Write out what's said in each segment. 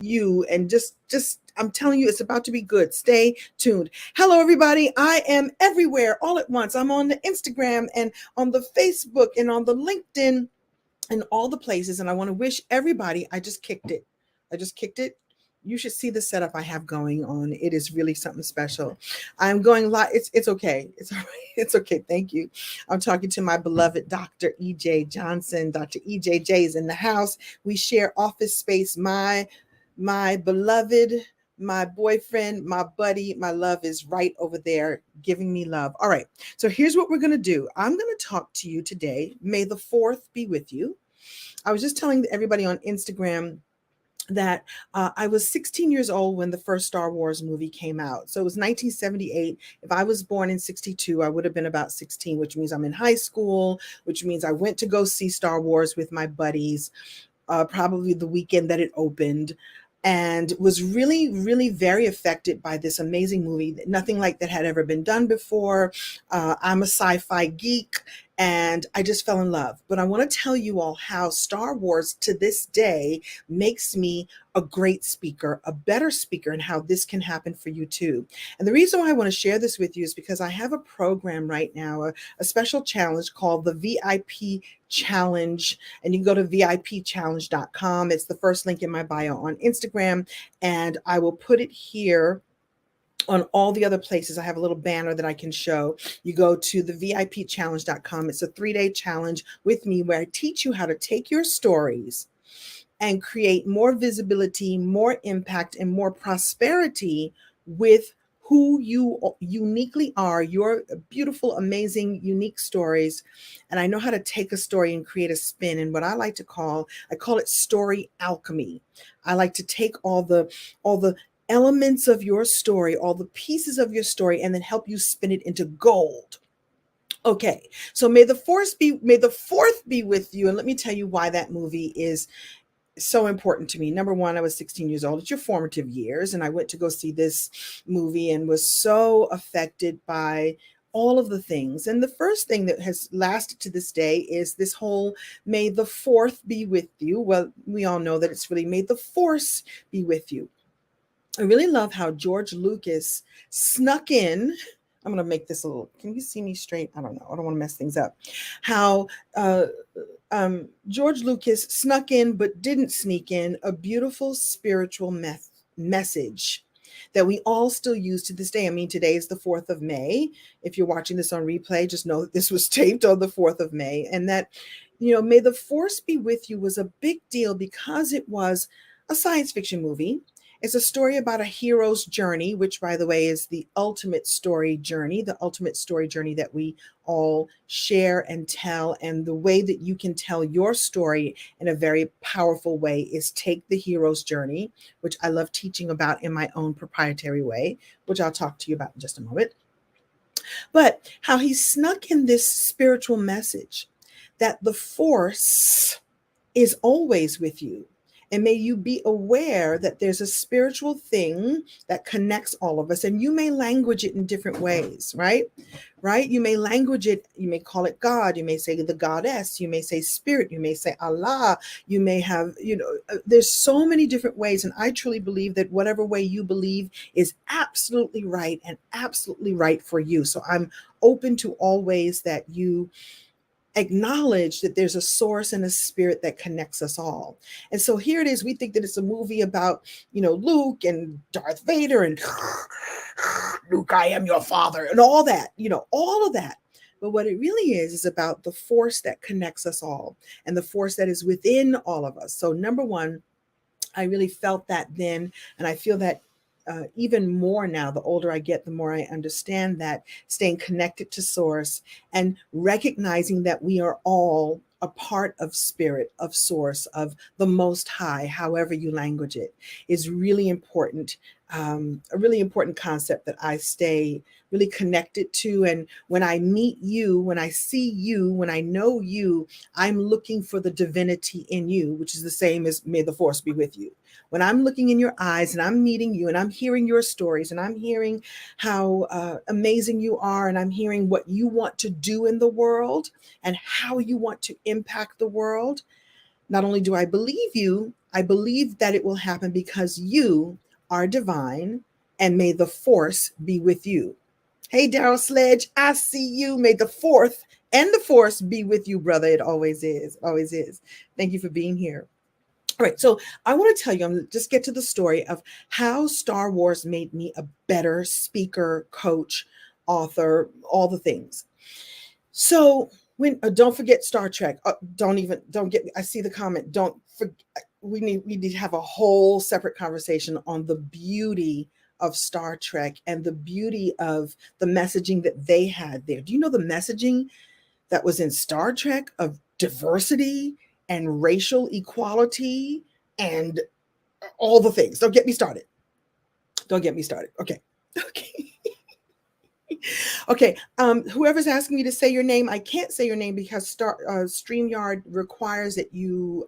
you, and just I'm telling you, it's about to be good. Stay tuned. Hello everybody. I am everywhere all at once. I'm on the Instagram and on the Facebook and on the LinkedIn and all the places, and I want to wish everybody, I just kicked it. You should see the setup I have going on. It is really something special. I'm going live. It's okay. It's all right. It's okay. Thank you. I'm talking to my beloved Dr. EJ Johnson. Dr. EJJ is in the house. We share office space. My beloved, my boyfriend, my buddy, my love is right over there giving me love. All right. So here's what we're going to do. I'm going to talk to you today. May the 4th be with you. I was just telling everybody on Instagram that I was 16 years old when the first Star Wars movie came out. So it was 1978. If I was born in 62, I would have been about 16, which means I'm in high school, which means I went to go see Star Wars with my buddies, probably the weekend that it opened, and was really, really very affected by this amazing movie. Nothing like that had ever been done before. I'm a sci-fi geek, and I just fell in love. But I want to tell you all how Star Wars to this day makes me a great speaker, a better speaker, and how this can happen for you too. And the reason why I want to share this with you is because I have a program right now, a special challenge called the VIP Challenge, and you can go to vipchallenge.com. It's the first link in my bio on Instagram, and I will put it here on all the other places. I have a little banner that I can show. You go to the vipchallenge.com. It's a 3-day challenge with me where I teach you how to take your stories and create more visibility, more impact, and more prosperity with who you uniquely are, your beautiful, amazing, unique stories. And I know how to take a story and create a spin. And what I call it story alchemy. I like to take all the elements of your story, all the pieces of your story, and then help you spin it into gold. Okay, so may the fourth be with you. And let me tell you why that movie is so important to me. Number one, I was 16 years old. It's your formative years. And I went to go see this movie and was so affected by all of the things. And the first thing that has lasted to this day is this whole may the fourth be with you. Well, we all know that it's really may the force be with you. I really love how George Lucas snuck in. I'm going to make this a little, can you see me straight? I don't know. I don't want to mess things up. How George Lucas snuck in, but didn't sneak in, a beautiful spiritual message that we all still use to this day. I mean, today is the 4th of May. If you're watching this on replay, just know that this was taped on the 4th of May. And that, may the force be with you was a big deal because it was a science fiction movie. It's a story about a hero's journey, which, by the way, is the ultimate story journey that we all share and tell. And the way that you can tell your story in a very powerful way is take the hero's journey, which I love teaching about in my own proprietary way, which I'll talk to you about in just a moment. But how he snuck in this spiritual message that the force is always with you. And may you be aware that there's a spiritual thing that connects all of us, and you may language it in different ways, right? Right? You may language it, you may call it God, you may say the goddess, you may say spirit, you may say Allah, you may have, there's so many different ways. And I truly believe that whatever way you believe is absolutely right and absolutely right for you. So I'm open to all ways that you acknowledge that there's a source and a spirit that connects us all. And so here it is. We think that it's a movie about, Luke and Darth Vader and Luke, I am your father, and all that, all of that. But what it really is about the force that connects us all and the force that is within all of us. So number one, I really felt that then, and I feel that even more now. The older I get, the more I understand that staying connected to source and recognizing that we are all a part of spirit, of source, of the most high, however you language it, is really important. A really important concept that I stay really connected to. And when I meet you, when I see you, when I know you, I'm looking for the divinity in you, which is the same as may the force be with you. When I'm looking in your eyes and I'm meeting you and I'm hearing your stories and I'm hearing how amazing you are, and I'm hearing what you want to do in the world and how you want to impact the world, Not only do I believe you, I believe that it will happen because you are divine, and may the force be with you. Hey, Daryl Sledge, I see you. May the fourth and the force be with you, brother. It always is. Always is. Thank you for being here. All right, so I want to tell you, I'm going to just get to the story of how Star Wars made me a better speaker, coach, author, all the things. So when don't forget Star Trek. Don't get me. I see the comment. Don't forget. We need to have a whole separate conversation on the beauty of Star Trek and the beauty of the messaging that they had there. Do you know the messaging that was in Star Trek of diversity and racial equality and all the things? Don't get me started. Don't get me started. Okay. Okay. Okay, whoever's asking me to say your name, I can't say your name because StreamYard requires that you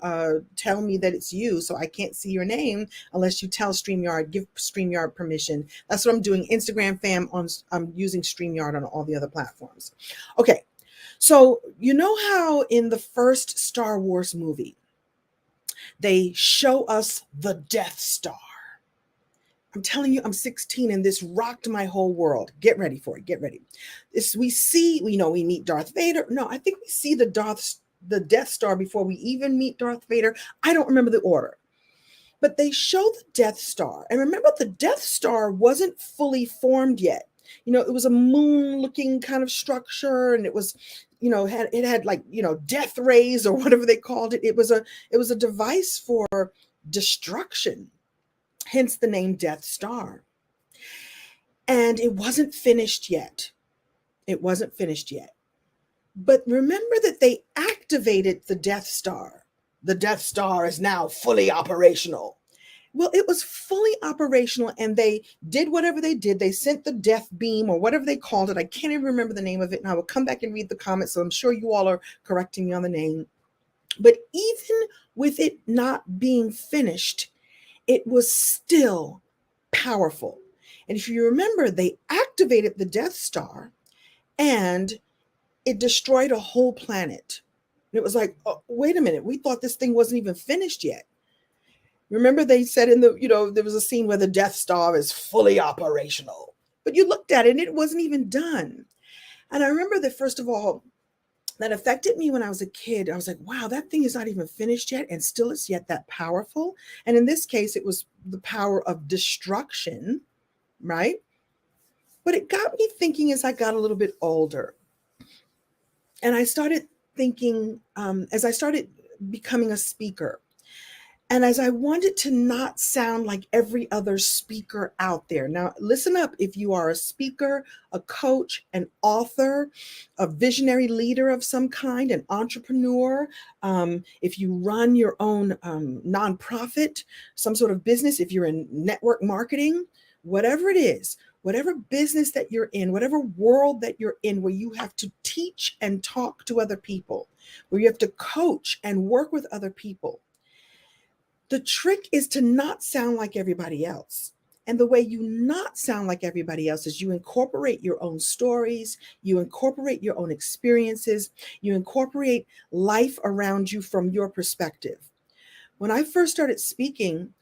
tell me that it's you, so I can't see your name unless you tell StreamYard, give StreamYard permission. That's what I'm doing. Instagram fam, I'm using StreamYard on all the other platforms. Okay, so you know how in the first Star Wars movie, they show us the Death Star. I'm telling you, I'm 16 and this rocked my whole world. Get ready for it. Get ready. We meet Darth Vader. No, I think we see the Death Star before we even meet Darth Vader. I don't remember the order. But they show the Death Star. And remember, the Death Star wasn't fully formed yet. It was a moon-looking kind of structure, and it was, it had like, death rays or whatever they called it. It was a device for destruction, hence the name Death Star. And it wasn't finished yet. It wasn't finished yet. But remember that they activated the Death Star. The Death Star is now fully operational. Well, it was fully operational, and they did whatever they did. They sent the death beam or whatever they called it. I can't even remember the name of it. And I will come back and read the comments. So I'm sure you all are correcting me on the name. But even with it not being finished, it was still powerful. And if you remember, they activated the Death Star and it destroyed a whole planet. And it was like, oh, wait a minute, we thought this thing wasn't even finished yet. Remember, they said there was a scene where the Death Star is fully operational. But you looked at it and it wasn't even done. And I remember that, first of all, that affected me when I was a kid. I was like, wow, that thing is not even finished yet, and still it's yet that powerful. And in this case, it was the power of destruction, right? But it got me thinking as I got a little bit older. And I started thinking, as I started becoming a speaker, and as I wanted to not sound like every other speaker out there. Now, listen up. If you are a speaker, a coach, an author, a visionary leader of some kind, an entrepreneur, if you run your own nonprofit, some sort of business, if you're in network marketing, whatever it is, whatever business that you're in, whatever world that you're in, where you have to teach and talk to other people, where you have to coach and work with other people. The trick is to not sound like everybody else. And the way you not sound like everybody else is you incorporate your own stories, you incorporate your own experiences, you incorporate life around you from your perspective. When I first started speaking,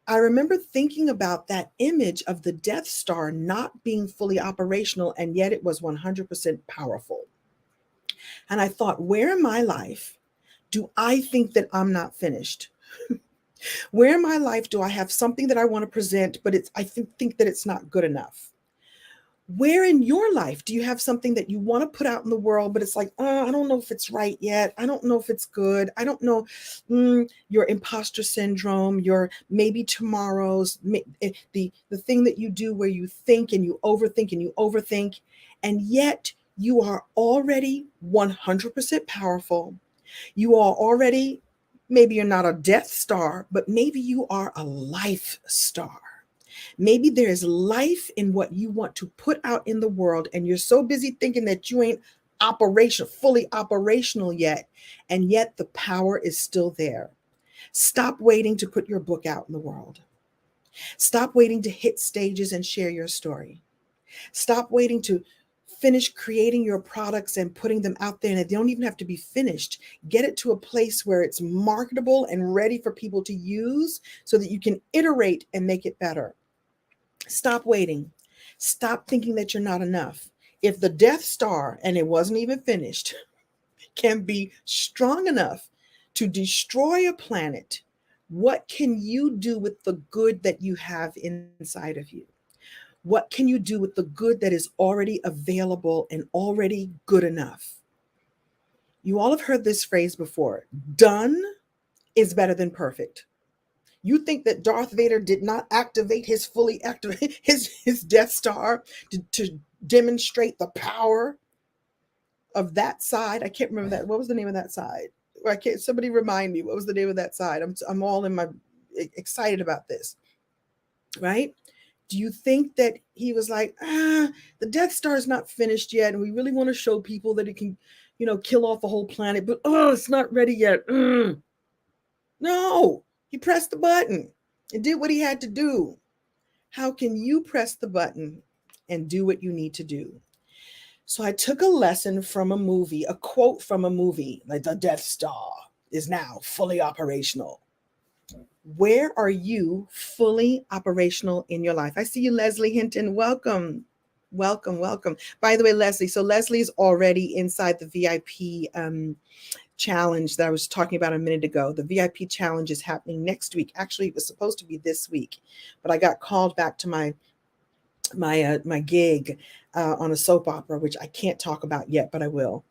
I remember thinking about that image of the Death Star not being fully operational, and yet it was 100% powerful. And I thought, where in my life do I think that I'm not finished? Where in my life do I have something that I want to present, but I think that it's not good enough? Where in your life do you have something that you want to put out in the world, but it's like, oh, I don't know if it's right yet. I don't know if it's good. I don't know. Your imposter syndrome, your maybe tomorrow's, the thing that you do where you think and you overthink, and yet you are already 100% powerful. You are already, maybe you're not a Death Star, but maybe you are a life star. Maybe there's life in what you want to put out in the world, and you're so busy thinking that you ain't fully operational yet, and yet the power is still there. Stop waiting to put your book out in the world. Stop waiting to hit stages and share your story. Stop waiting to finish creating your products and putting them out there, and they don't even have to be finished. Get it to a place where it's marketable and ready for people to use so that you can iterate and make it better. Stop waiting. Stop thinking that you're not enough. If the Death Star, and it wasn't even finished, can be strong enough to destroy a planet, what can you do with the good that you have inside of you? What can you do with the good that is already available and already good enough? You all have heard this phrase before: done is better than perfect. You think that Darth Vader did not activate his fully activate his Death Star to demonstrate the power of that side? I can't remember that. What was the name of that side? I can't. Somebody remind me. What was the name of that side? I'm all in my excited about this, right? Do you think that he was like, the Death Star is not finished yet, and we really want to show people that it can, kill off a whole planet, but it's not ready yet. No, he pressed the button and did what he had to do. How can you press the button and do what you need to do? So I took a lesson from a movie, a quote from a movie, like the Death Star is now fully operational. Where are you fully operational in your life? I see you, Leslie Hinton. Welcome. Welcome, welcome. By the way, Leslie, so Leslie's already inside the VIP challenge that I was talking about a minute ago. The VIP challenge is happening next week. Actually, it was supposed to be this week, but I got called back to my gig on a soap opera, which I can't talk about yet, but I will.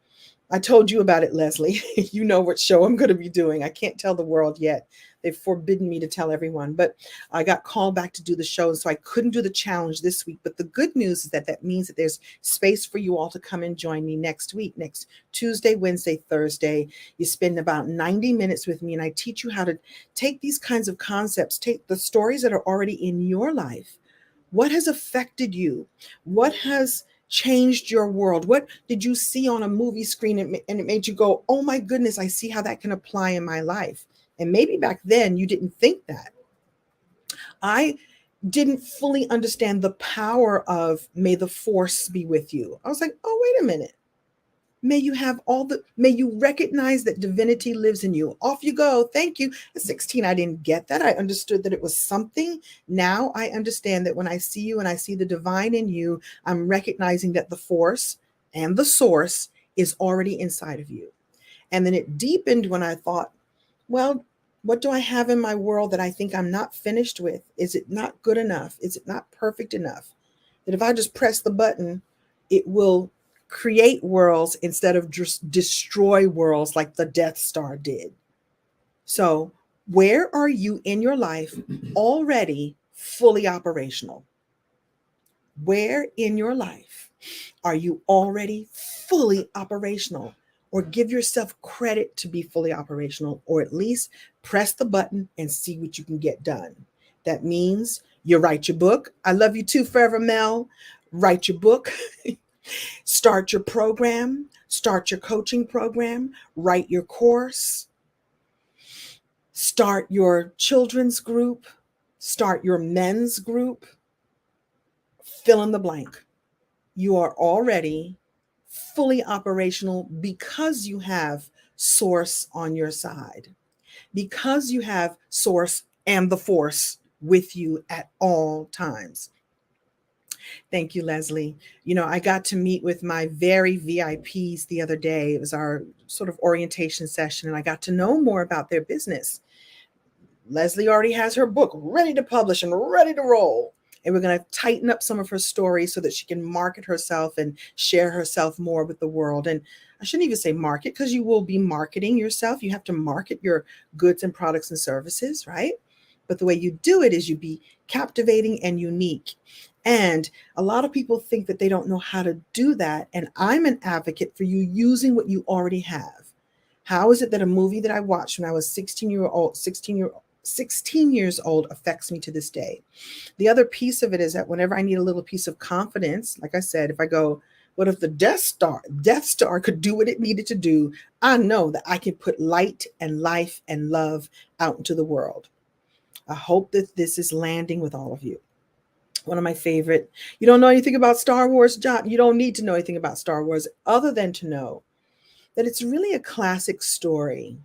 I told you about it, Leslie. You know what show I'm going to be doing. I can't tell the world yet. They've forbidden me to tell everyone, but I got called back to do the show, and so I couldn't do the challenge this week. But the good news is that means that there's space for you all to come and join me next week, next Tuesday, Wednesday, Thursday. You spend about 90 minutes with me, and I teach you how to take these kinds of concepts, take the stories that are already in your life. What has affected you? What has changed your world? What did you see on a movie screen and it made you go, oh my goodness, I see how that can apply in my life? And maybe back then you didn't think that. I didn't fully understand the power of may the force be with you. I was like, oh, wait a minute. May you recognize that divinity lives in you. Off you go. Thank you. At 16, I didn't get that. I understood that it was something. Now I understand that when I see you and I see the divine in you, I'm recognizing that the force and the source is already inside of you. And then it deepened when I thought, well, what do I have in my world that I think I'm not finished with? Is it not good enough? Is it not perfect enough? That if I just press the button, it will create worlds instead of just destroy worlds like the Death Star did. So, where are you in your life already fully operational? Where in your life are you already fully operational? Or give yourself credit to be fully operational, or at least press the button and see what you can get done. That means you write your book. I love you too, Forever Mel. Write your book. Start your program, start your coaching program, write your course, start your children's group, start your men's group, fill in the blank. You are already fully operational because you have source on your side, because you have source and the force with you at all times. Thank you, Leslie. I got to meet with my very VIPs the other day. It was our sort of orientation session, and I got to know more about their business. Leslie already has her book ready to publish and ready to roll. And we're going to tighten up some of her stories so that she can market herself and share herself more with the world. And I shouldn't even say market, because you will be marketing yourself. You have to market your goods and products and services, right? But the way you do it is you be captivating and unique. And a lot of people think that they don't know how to do that. And I'm an advocate for you using what you already have. How is it that a movie that I watched when I was 16 years old affects me to this day? The other piece of it is that whenever I need a little piece of confidence, like I said, if I go, what if the Death Star could do what it needed to do? I know that I can put light and life and love out into the world. I hope that this is landing with all of you. One of my favorite. You don't know anything about Star Wars, John? You don't need to know anything about Star Wars other than to know that it's really a classic story.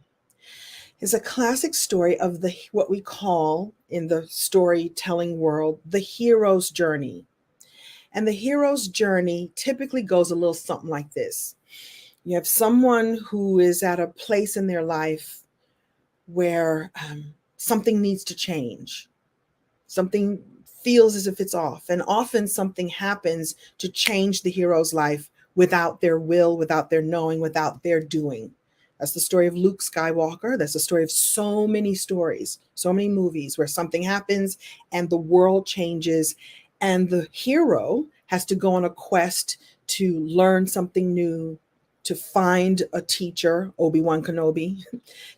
It's a classic story of the what we call in the storytelling world the hero's journey. And the hero's journey typically goes a little something like this. You have someone who is at a place in their life where something needs to change. Something feels as if it's off. And often something happens to change the hero's life without their will, without their knowing, without their doing. That's the story of Luke Skywalker. That's the story of so many stories, so many movies where something happens and the world changes, and the hero has to go on a quest to learn something new, to find a teacher, Obi-Wan Kenobi,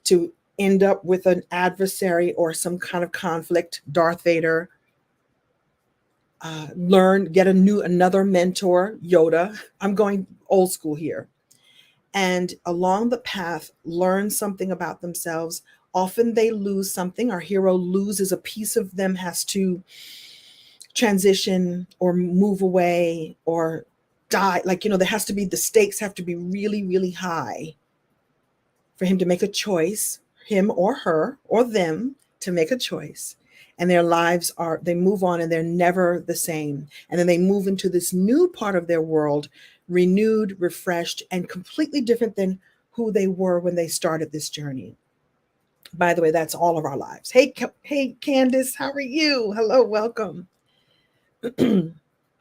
to end up with an adversary or some kind of conflict, Darth Vader, get another mentor, Yoda. I'm going old school here. And along the path, learn something about themselves. Often they lose something. Our hero loses a piece of them, has to transition or move away or die. Like, there has to be, the stakes have to be really, really high for him to make a choice, him or her or them to make a choice. And their lives they move on and they're never the same. And then they move into this new part of their world, renewed, refreshed, and completely different than who they were when they started this journey. By the way, that's all of our lives. Hey, Candace, how are you? Hello, welcome.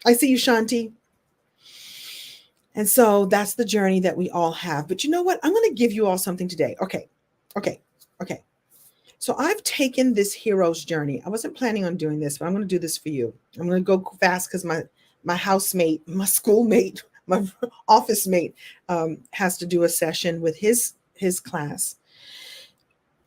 I see you, Shanti. And so that's the journey that we all have. But you know what? I'm going to give you all something today. Okay. So I've taken this hero's journey. I wasn't planning on doing this, but I'm going to do this for you. I'm going to go fast because my housemate, my schoolmate, my office mate has to do a session with his class.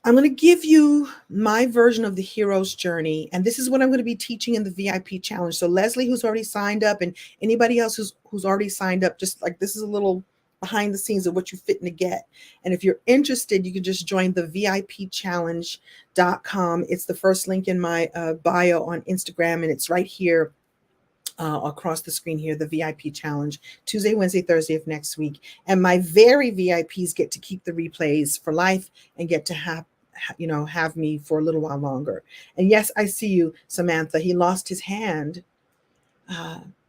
I'm going to give you my version of the hero's journey. And this is what I'm going to be teaching in the VIP challenge. So Leslie, who's already signed up, and anybody else who's already signed up, just like this is a little behind the scenes of what you're fitting to get. And if you're interested, you can just join the VIPchallenge.com. It's the first link in my bio on Instagram, and it's right here across the screen here, the VIP challenge, Tuesday, Wednesday, Thursday of next week. And my very VIPs get to keep the replays for life and get to have me for a little while longer. And yes, I see you, Samantha. He lost his hand,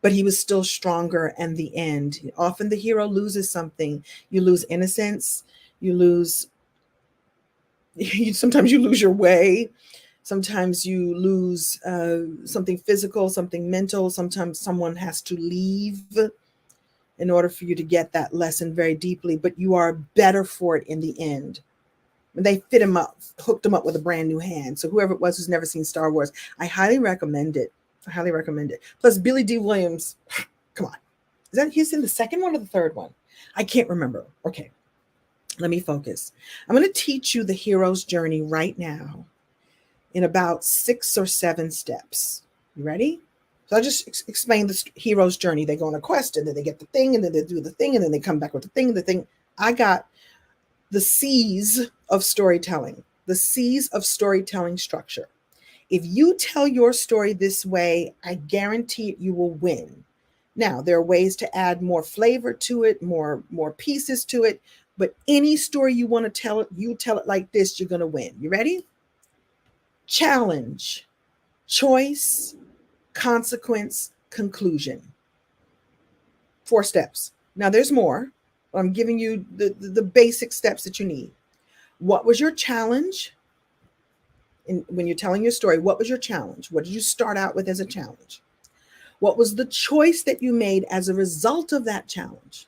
but he was still stronger in the end. Often the hero loses something. You lose innocence. Sometimes you lose your way. Sometimes you lose something physical, something mental. Sometimes someone has to leave in order for you to get that lesson very deeply, but you are better for it in the end. They hooked him up with a brand new hand. So whoever it was who's never seen Star Wars, I highly recommend it. Plus Billy D. Williams, come on. He's in the second one or the third one? I can't remember. Okay, let me focus. I'm going to teach you the hero's journey right now in about 6 or 7 steps. You ready? So I'll just explain the hero's journey. They go on a quest and then they get the thing and then they do the thing and then they come back with the thing. I got the C's of storytelling, structure. If you tell your story this way, I guarantee it, you will win. Now, there are ways to add more flavor to it, more pieces to it, but any story you want to tell, you tell it like this, you're going to win. You ready? Challenge, choice, consequence, conclusion. 4 steps. Now, there's more. I'm giving you the basic steps that you need. What was your challenge? When you're telling your story, what was your challenge? What did you start out with as a challenge? What was the choice that you made as a result of that challenge?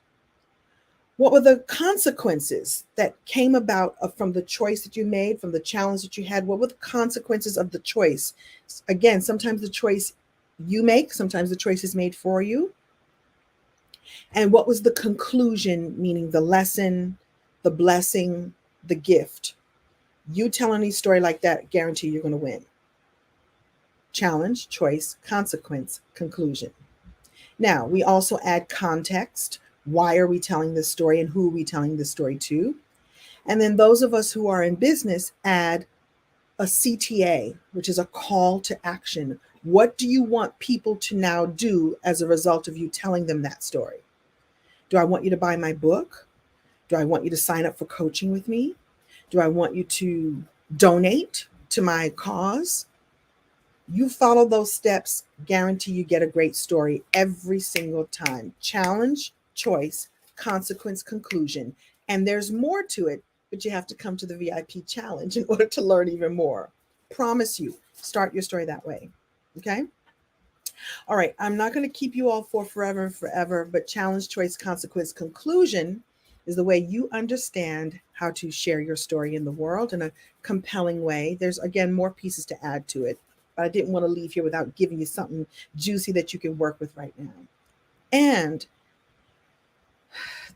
What were the consequences that came about from the choice that you made, from the challenge that you had? What were the consequences of the choice? Again, sometimes the choice you make, sometimes the choice is made for you. And what was the conclusion, meaning the lesson, the blessing, the gift? You tell any story like that, guarantee you're going to win. Challenge, choice, consequence, conclusion. Now, we also add context. Why are we telling this story and who are we telling this story to? And then those of us who are in business add a CTA, which is a call to action. What do you want people to now do as a result of you telling them that story? Do I want you to buy my book? Do I want you to sign up for coaching with me? Do I want you to donate to my cause? You follow those steps, guarantee you get a great story every single time. Challenge, choice, consequence, conclusion. And there's more to it, but you have to come to the VIP challenge in order to learn even more. Promise you, start your story that way. Okay? All right, I'm not going to keep you all for forever and forever, but challenge, choice, consequence, conclusion is the way you understand how to share your story in the world in a compelling way. There's, again, more pieces to add to it, but I didn't want to leave here without giving you something juicy that you can work with right now. And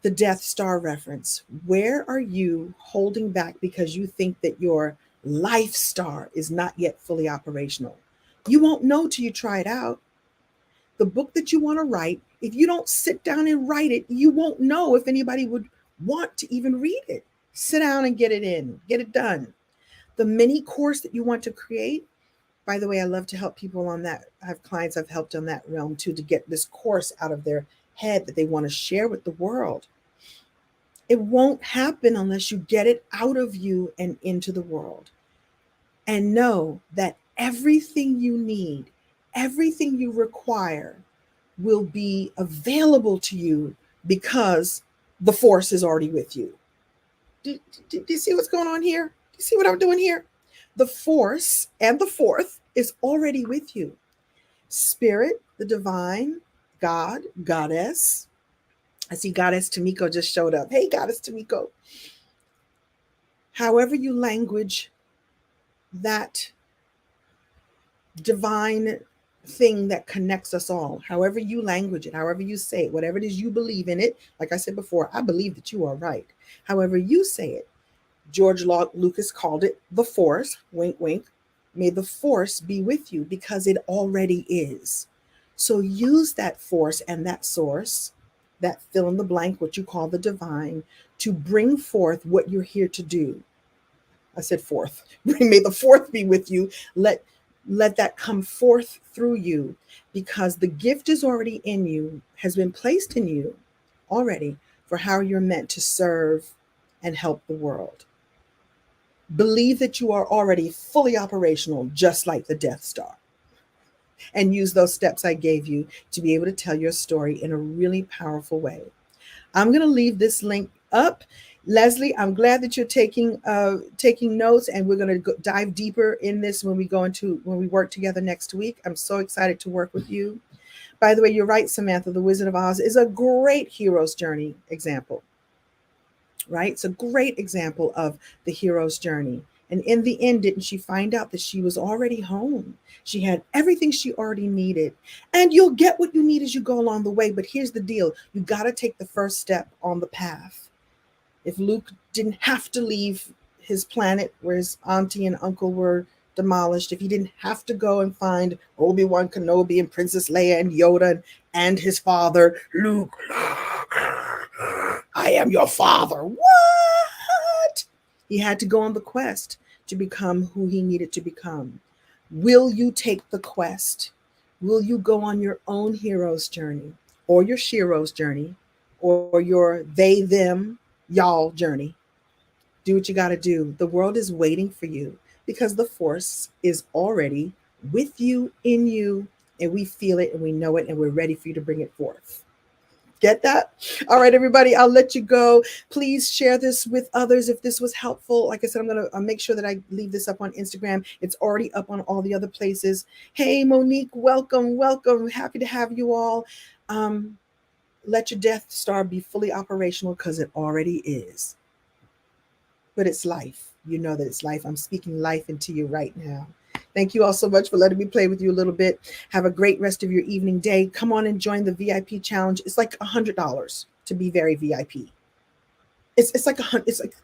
the Death Star reference. Where are you holding back because you think that your life star is not yet fully operational? You won't know till you try it out. The book that you want to write, if you don't sit down and write it, you won't know if anybody would want to even read it. Sit down and get it in, get it done. The mini course that you want to create, by the way, I love to help people on that. I have clients I've helped on that realm too, to get this course out of their head that they want to share with the world. It won't happen unless you get it out of you and into the world. And know that everything you need, everything you require will be available to you because the force is already with you. Do you see what's going on here? Do you see what I'm doing here? The force and the fourth is already with you. Spirit, the divine, God, goddess. I see Goddess Tamiko just showed up. Hey, Goddess Tamiko. However you language that divine thing that connects us all, however you language it, however you say it, whatever it is you believe in it. Like I said before, I believe that you are right. However you say it, George Lucas called it the force, wink, wink. May the force be with you because it already is. So use that force and that source, that fill in the blank, what you call the divine, to bring forth what you're here to do. I said fourth. May the fourth be with you. Let that come forth through you because the gift is already in you, has been placed in you already for how you're meant to serve and help the world. Believe that you are already fully operational, just like the Death Star. And use those steps I gave you to be able to tell your story in a really powerful way. I'm going to leave this link up. Leslie, I'm glad that you're taking notes, and we're going to dive deeper in this when we work together next week. I'm so excited to work with you. By the way, you're right, Samantha. The Wizard of Oz is a great hero's journey example, right? It's a great example of the hero's journey. And in the end, didn't she find out that she was already home? She had everything she already needed. And you'll get what you need as you go along the way. But here's the deal. You got to take the first step on the path. If Luke didn't have to leave his planet where his auntie and uncle were demolished, if he didn't have to go and find Obi-Wan Kenobi and Princess Leia and Yoda and his father, Luke, I am your father. What? He had to go on the quest to become who he needed to become. Will you take the quest? Will you go on your own hero's journey or your shero's journey or your they, them, y'all journey? Do what you got to do. The world is waiting for you because the force is already with you, in you, and we feel it and we know it and we're ready for you to bring it forth. Get that? All right, everybody, I'll let you go. Please share this with others if this was helpful. Like I said, I'm going to make sure that I leave this up on Instagram. It's already up on all the other places. Hey, Monique, welcome, welcome. Happy to have you all. Let your Death Star be fully operational because it already is. But it's life. You know that it's life. I'm speaking life into you right now. Thank you all so much for letting me play with you a little bit. Have a great rest of your evening day. Come on and join the VIP challenge. It's like $100 to be very VIP. It's like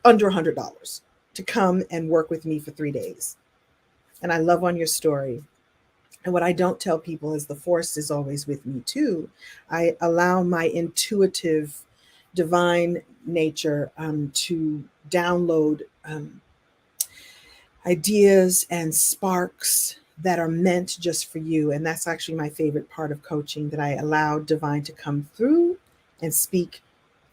under $100 to come and work with me for 3 days. And I love on your story. And what I don't tell people is the force is always with me too. I allow my intuitive divine nature to download ideas and sparks that are meant just for you. And that's actually my favorite part of coaching, that I allow divine to come through and speak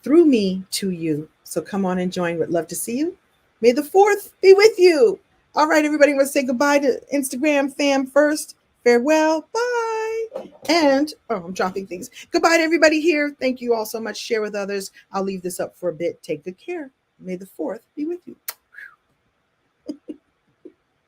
through me to you. So come on and join. Would love to see you. May the 4th be with you. All right, everybody, I'm going to say goodbye to Instagram fam first. Farewell. Bye. And, I'm dropping things. Goodbye to everybody here. Thank you all so much. Share with others. I'll leave this up for a bit. Take good care. May the 4th be with you.